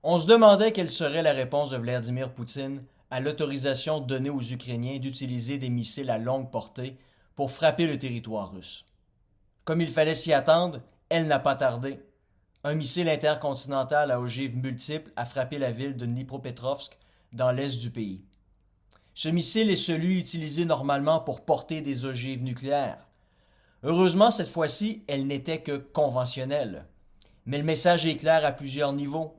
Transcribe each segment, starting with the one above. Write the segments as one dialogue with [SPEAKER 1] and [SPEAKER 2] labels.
[SPEAKER 1] On se demandait quelle serait la réponse de Vladimir Poutine à l'autorisation donnée aux Ukrainiens d'utiliser des missiles à longue portée pour frapper le territoire russe. Comme il fallait s'y attendre, elle n'a pas tardé. Un missile intercontinental à ogives multiples a frappé la ville de Dnipropetrovsk dans l'est du pays. Ce missile est celui utilisé normalement pour porter des ogives nucléaires. Heureusement, cette fois-ci, elle n'était que conventionnelle. Mais le message est clair à plusieurs niveaux.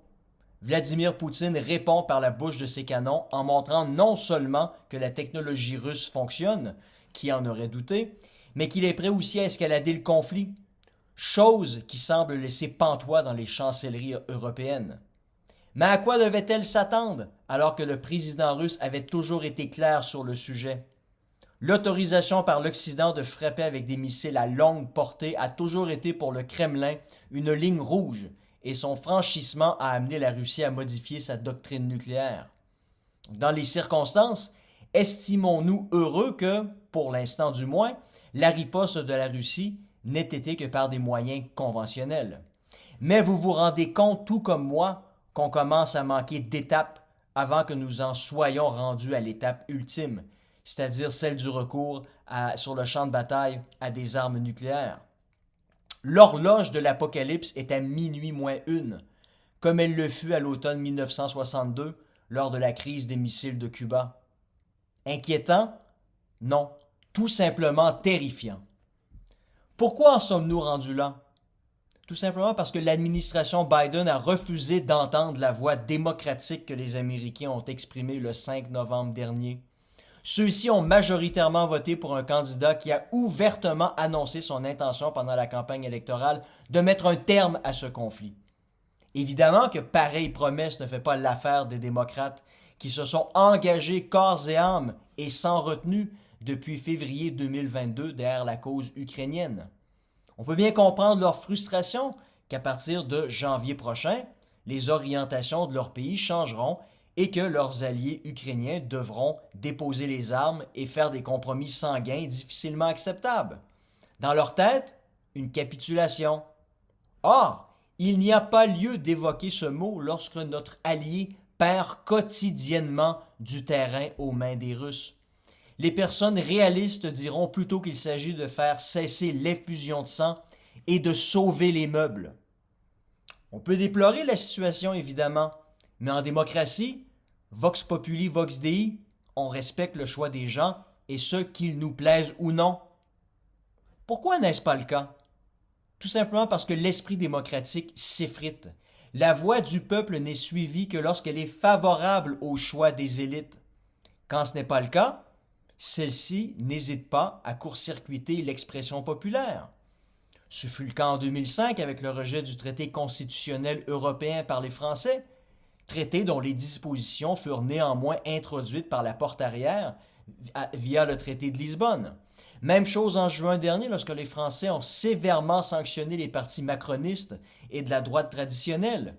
[SPEAKER 1] Vladimir Poutine répond par la bouche de ses canons en montrant non seulement que la technologie russe fonctionne, qui en aurait douté, mais qu'il est prêt aussi à escalader le conflit, chose qui semble laisser pantois dans les chancelleries européennes. Mais à quoi devait-elle s'attendre alors que le président russe avait toujours été clair sur le sujet? L'autorisation par l'Occident de frapper avec des missiles à longue portée a toujours été pour le Kremlin une ligne rouge, et son franchissement a amené la Russie à modifier sa doctrine nucléaire. Dans les circonstances, estimons-nous heureux que, pour l'instant du moins, la riposte de la Russie n'ait été que par des moyens conventionnels. Mais vous vous rendez compte, tout comme moi, qu'on commence à manquer d'étapes avant que nous en soyons rendus à l'étape ultime, c'est-à-dire celle du recours sur le champ de bataille à des armes nucléaires. L'horloge de l'apocalypse est à minuit moins une, comme elle le fut à l'automne 1962 lors de la crise des missiles de Cuba. Inquiétant? Non, tout simplement terrifiant. Pourquoi en sommes-nous rendus là? Tout simplement parce que l'administration Biden a refusé d'entendre la voix démocratique que les Américains ont exprimée le 5 novembre dernier. Ceux-ci ont majoritairement voté pour un candidat qui a ouvertement annoncé son intention pendant la campagne électorale de mettre un terme à ce conflit. Évidemment que pareille promesse ne fait pas l'affaire des démocrates qui se sont engagés corps et âme et sans retenue depuis février 2022 derrière la cause ukrainienne. On peut bien comprendre leur frustration qu'à partir de janvier prochain, les orientations de leur pays changeront et que leurs alliés ukrainiens devront déposer les armes et faire des compromis sanguins difficilement acceptables. Dans leur tête, une capitulation. Or, il n'y a pas lieu d'évoquer ce mot lorsque notre allié perd quotidiennement du terrain aux mains des Russes. Les personnes réalistes diront plutôt qu'il s'agit de faire cesser l'effusion de sang et de sauver les meubles. On peut déplorer la situation évidemment, mais en démocratie, vox populi vox dei, on respecte le choix des gens et ce qu'il nous plaise ou non. Pourquoi n'est-ce pas le cas? Tout simplement parce que l'esprit démocratique s'effrite. La voix du peuple n'est suivie que lorsqu'elle est favorable au choix des élites. Quand ce n'est pas le cas, celle-ci n'hésite pas à court-circuiter l'expression populaire. Ce fut le cas en 2005 avec le rejet du traité constitutionnel européen par les Français, traité dont les dispositions furent néanmoins introduites par la porte arrière via le traité de Lisbonne. Même chose en juin dernier lorsque les Français ont sévèrement sanctionné les partis macronistes et de la droite traditionnelle.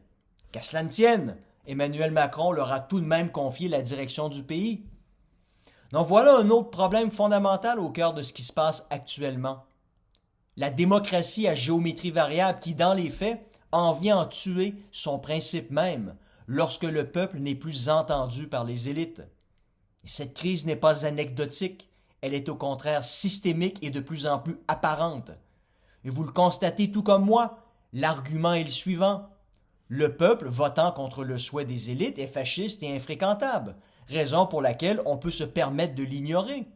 [SPEAKER 1] Qu'à cela ne tienne, Emmanuel Macron leur a tout de même confié la direction du pays. Donc voilà un autre problème fondamental au cœur de ce qui se passe actuellement. La démocratie à géométrie variable qui, dans les faits, en vient à tuer son principe même lorsque le peuple n'est plus entendu par les élites. Et cette crise n'est pas anecdotique, elle est au contraire systémique et de plus en plus apparente. Et vous le constatez tout comme moi, l'argument est le suivant. Le peuple votant contre le souhait des élites est fasciste et infréquentable, raison pour laquelle on peut se permettre de l'ignorer.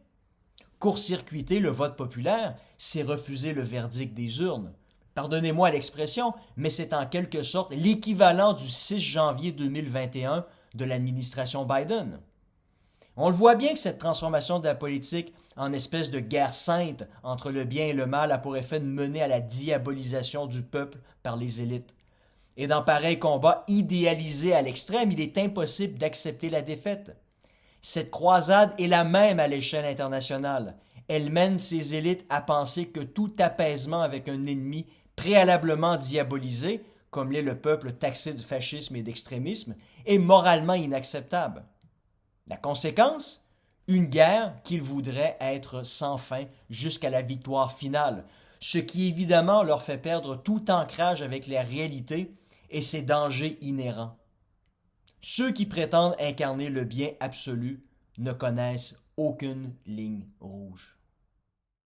[SPEAKER 1] Court-circuiter le vote populaire, c'est refuser le verdict des urnes. Pardonnez-moi l'expression, mais c'est en quelque sorte l'équivalent du 6 janvier 2021 de l'administration Biden. On le voit bien que cette transformation de la politique en espèce de guerre sainte entre le bien et le mal a pour effet de mener à la diabolisation du peuple par les élites. Et dans pareil combat idéalisé à l'extrême, il est impossible d'accepter la défaite. Cette croisade est la même à l'échelle internationale. Elle mène ces élites à penser que tout apaisement avec un ennemi préalablement diabolisé, comme l'est le peuple taxé de fascisme et d'extrémisme, est moralement inacceptable. La conséquence? Une guerre qu'ils voudraient être sans fin jusqu'à la victoire finale, ce qui évidemment leur fait perdre tout ancrage avec la réalité et ses dangers inhérents. Ceux qui prétendent incarner le bien absolu ne connaissent aucune ligne rouge.